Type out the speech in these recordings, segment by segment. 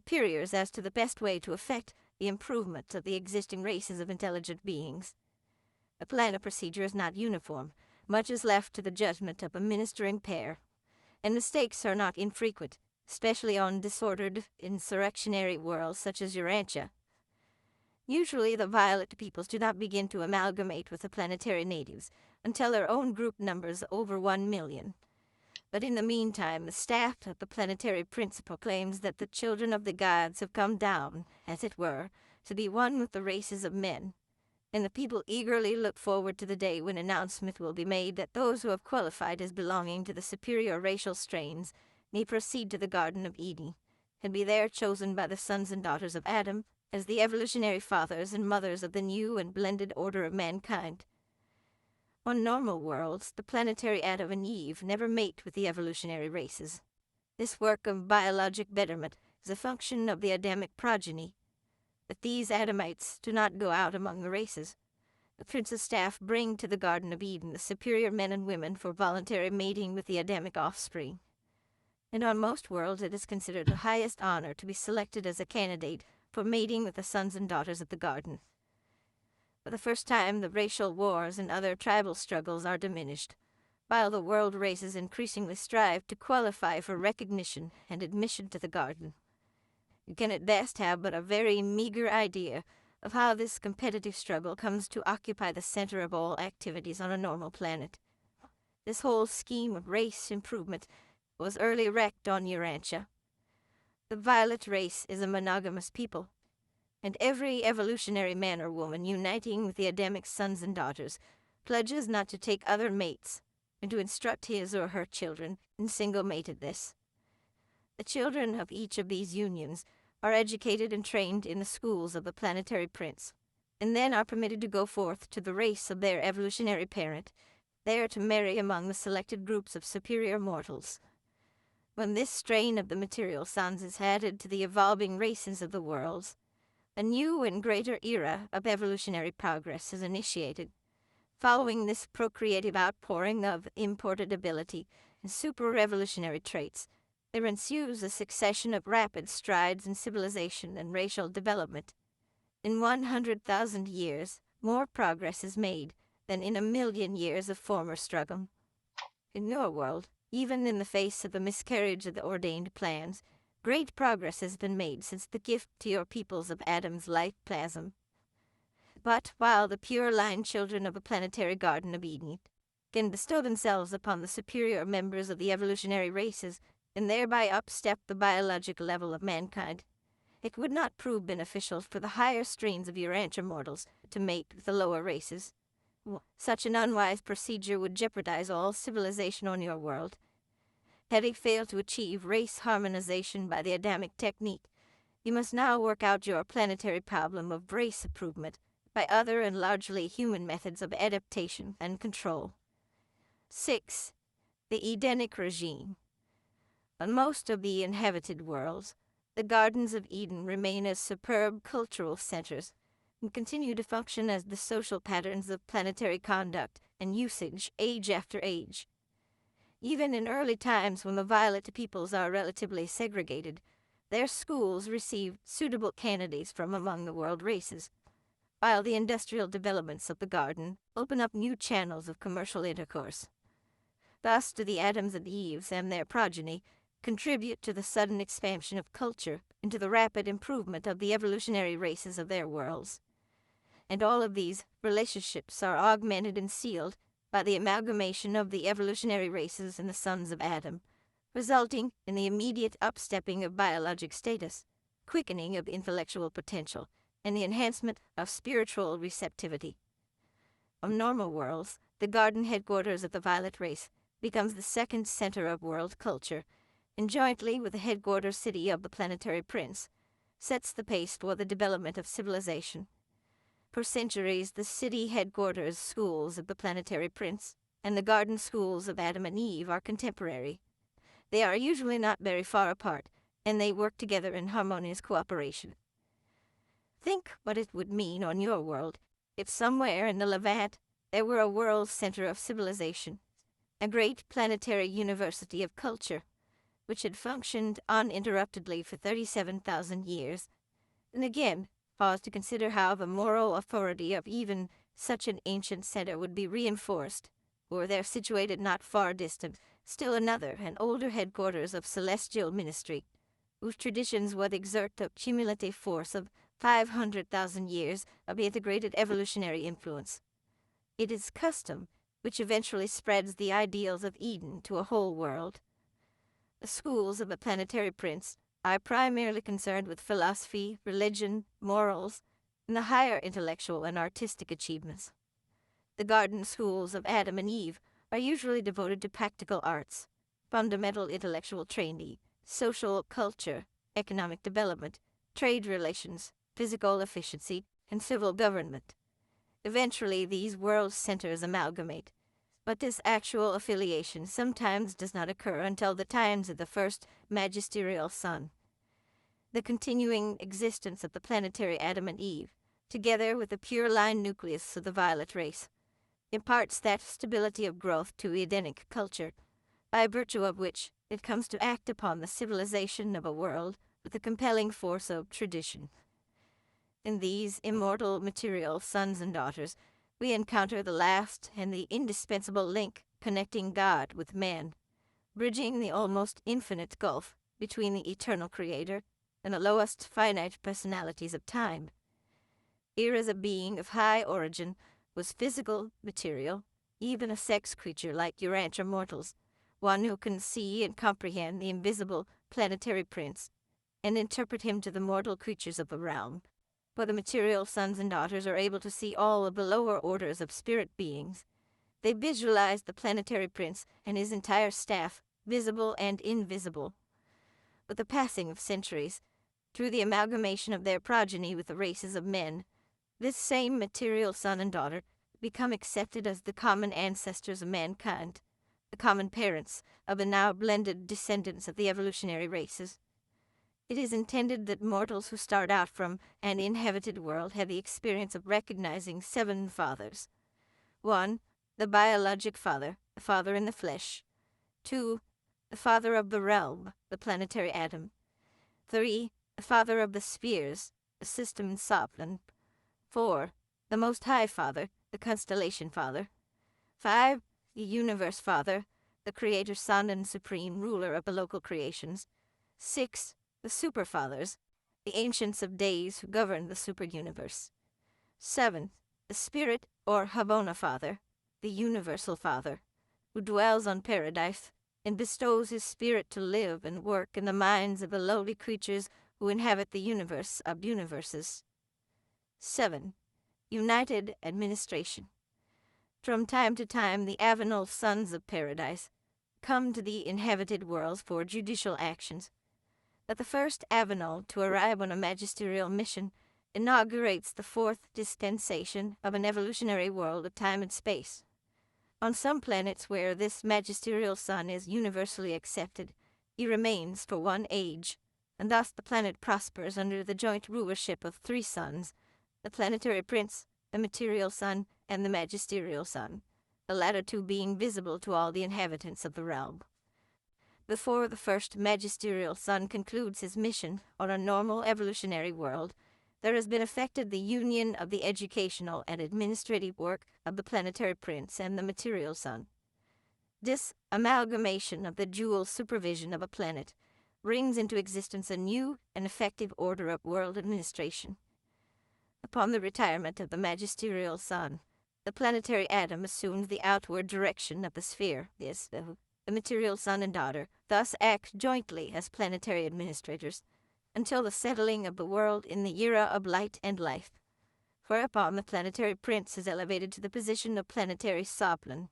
superiors as to the best way to effect the improvement of the existing races of intelligent beings. The plan of procedure is not uniform. Much is left to the judgment of a ministering pair, and mistakes are not infrequent, especially on disordered, insurrectionary worlds such as Urantia. Usually the violet peoples do not begin to amalgamate with the planetary natives until their own group numbers over 1 million. But in the meantime, the staff of the planetary prince proclaims that the children of the gods have come down, as it were, to be one with the races of men, and the people eagerly look forward to the day when announcement will be made that those who have qualified as belonging to the superior racial strains may proceed to the Garden of Eden, and be there chosen by the sons and daughters of Adam as the evolutionary fathers and mothers of the new and blended order of mankind. On normal worlds, the planetary Adam and Eve never mate with the evolutionary races. This work of biologic betterment is a function of the Adamic progeny, but these Adamites do not go out among the races. The prince's staff bring to the Garden of Eden the superior men and women for voluntary mating with the Adamic offspring. And on most worlds it is considered the highest honor to be selected as a candidate for mating with the sons and daughters of the garden. For the first time, the racial wars and other tribal struggles are diminished, while the world races increasingly strive to qualify for recognition and admission to the garden. You can at best have but a very meager idea of how this competitive struggle comes to occupy the center of all activities on a normal planet. This whole scheme of race improvement was early wrecked on Urantia. The violet race is a monogamous people, and every evolutionary man or woman uniting with the Adamic sons and daughters pledges not to take other mates and to instruct his or her children in single-matedness. The children of each of these unions are educated and trained in the schools of the planetary prince, and then are permitted to go forth to the race of their evolutionary parent, there to marry among the selected groups of superior mortals. When this strain of the material sons is added to the evolving races of the worlds, a new and greater era of evolutionary progress is initiated. Following this procreative outpouring of imported ability and super-revolutionary traits, there ensues a succession of rapid strides in civilization and racial development. In 100,000 years, more progress is made than in 1,000,000 years of former struggle. In your world, even in the face of the miscarriage of the ordained plans, great progress has been made since the gift to your peoples of Adam's life plasm. But while the pure-line children of the planetary Garden of Eden can bestow themselves upon the superior members of the evolutionary races and thereby upstep the biologic level of mankind, it would not prove beneficial for the higher strains of Urantia mortals to mate with the lower races. Such an unwise procedure would jeopardize all civilization on your world. Having failed to achieve race harmonization by the Adamic technique, you must now work out your planetary problem of race improvement by other and largely human methods of adaptation and control. 6. The Edenic regime. On most of the inhabited worlds, the Gardens of Eden remain as superb cultural centers and continue to function as the social patterns of planetary conduct and usage age after age. Even in early times when the violet peoples are relatively segregated, their schools receive suitable candidates from among the world races, while the industrial developments of the garden open up new channels of commercial intercourse. Thus do the Adams and Eves and their progeny contribute to the sudden expansion of culture and to the rapid improvement of the evolutionary races of their worlds. And all of these relationships are augmented and sealed by the amalgamation of the evolutionary races and the sons of Adam, resulting in the immediate upstepping of biologic status, quickening of intellectual potential, and the enhancement of spiritual receptivity. On normal worlds, the garden headquarters of the violet race becomes the second center of world culture, and jointly with the headquarters city of the planetary prince, sets the pace for the development of civilization. For centuries, the city headquarters schools of the planetary prince and the garden schools of Adam and Eve are contemporary. They are usually not very far apart, and they work together in harmonious cooperation. Think what it would mean on your world if somewhere in the Levant there were a world center of civilization, a great planetary university of culture, which had functioned uninterruptedly for 37,000 years, and again paused to consider how the moral authority of even such an ancient center would be reinforced, were there situated not far distant still another and older headquarters of celestial ministry, whose traditions would exert the cumulative force of 500,000 years of integrated evolutionary influence. It is custom which eventually spreads the ideals of Eden to a whole world. The schools of the planetary prince are primarily concerned with philosophy, religion, morals, and the higher intellectual and artistic achievements. The garden schools of Adam and Eve are usually devoted to practical arts, fundamental intellectual training, social culture, economic development, trade relations, physical efficiency, and civil government. Eventually, these world centers amalgamate, but this actual affiliation sometimes does not occur until the times of the first magisterial sun. The continuing existence of the planetary Adam and Eve, together with the pure line nucleus of the violet race, imparts that stability of growth to Edenic culture, by virtue of which it comes to act upon the civilization of a world with the compelling force of tradition. In these immortal material sons and daughters, we encounter the last and the indispensable link connecting God with man, bridging the almost infinite gulf between the eternal Creator and the lowest finite personalities of time. Here is a being of high origin, was physical, material, even a sex creature like Urantia mortals, one who can see and comprehend the invisible planetary prince, and interpret him to the mortal creatures of the realm. For the material sons and daughters are able to see all of the lower orders of spirit beings. They visualize the planetary prince and his entire staff, visible and invisible. With the passing of centuries, through the amalgamation of their progeny with the races of men, this same material son and daughter become accepted as the common ancestors of mankind, the common parents of the now blended descendants of the evolutionary races. It is intended that mortals who start out from an inhabited world have the experience of recognizing 7 fathers. 1. The biologic father, the father in the flesh. 2. The father of the realm, the planetary Adam. 3. The father of the spheres, the system Soplan. 4. The Most High Father, the constellation Father. 5. The Universe Father, the Creator Son and Supreme Ruler of the local creations. 6. The Super Fathers, the Ancients of Days who govern the super universe. 7. The Spirit or Havona Father, the Universal Father, who dwells on paradise and bestows his spirit to live and work in the minds of the lowly creatures who inhabit the universe of universes. 7. United Administration. From time to time, the Avenal Sons of Paradise come to the inhabited worlds for judicial actions. But the first Avenal to arrive on a magisterial mission inaugurates the 4th dispensation of an evolutionary world of time and space. On some planets where this magisterial sun is universally accepted, he remains for one age, and thus the planet prospers under the joint rulership of 3 suns, the planetary prince, the material sun, and the magisterial sun, the latter 2 being visible to all the inhabitants of the realm. Before the first magisterial sun concludes his mission on a normal evolutionary world, there has been effected the union of the educational and administrative work of the planetary prince and the material sun. This amalgamation of the dual supervision of a planet brings into existence a new and effective order of world administration. Upon the retirement of the magisterial sun, the planetary Adam assumed the outward direction of the sphere. The material son and daughter thus act jointly as planetary administrators until the settling of the world in the era of light and life, whereupon the planetary prince is elevated to the position of planetary Soplan.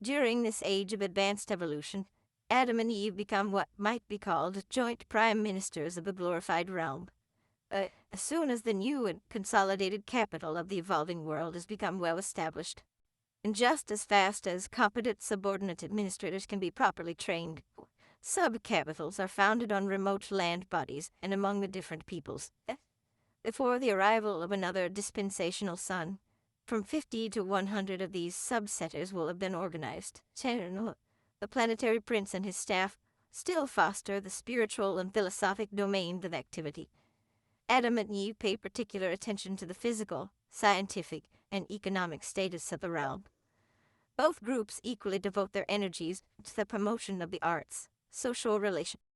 During this age of advanced evolution, Adam and Eve become what might be called joint prime ministers of the glorified realm. As soon as the new and consolidated capital of the evolving world has become well established, and just as fast as competent subordinate administrators can be properly trained, sub-capitals are founded on remote land bodies and among the different peoples. Before the arrival of another dispensational sun, from 50 to 100 of these sub-centers will have been organized. The planetary prince and his staff still foster the spiritual and philosophic domains of activity. Adam and Eve pay particular attention to the physical, scientific, and economic status of the realm. Both groups equally devote their energies to the promotion of the arts, social relations,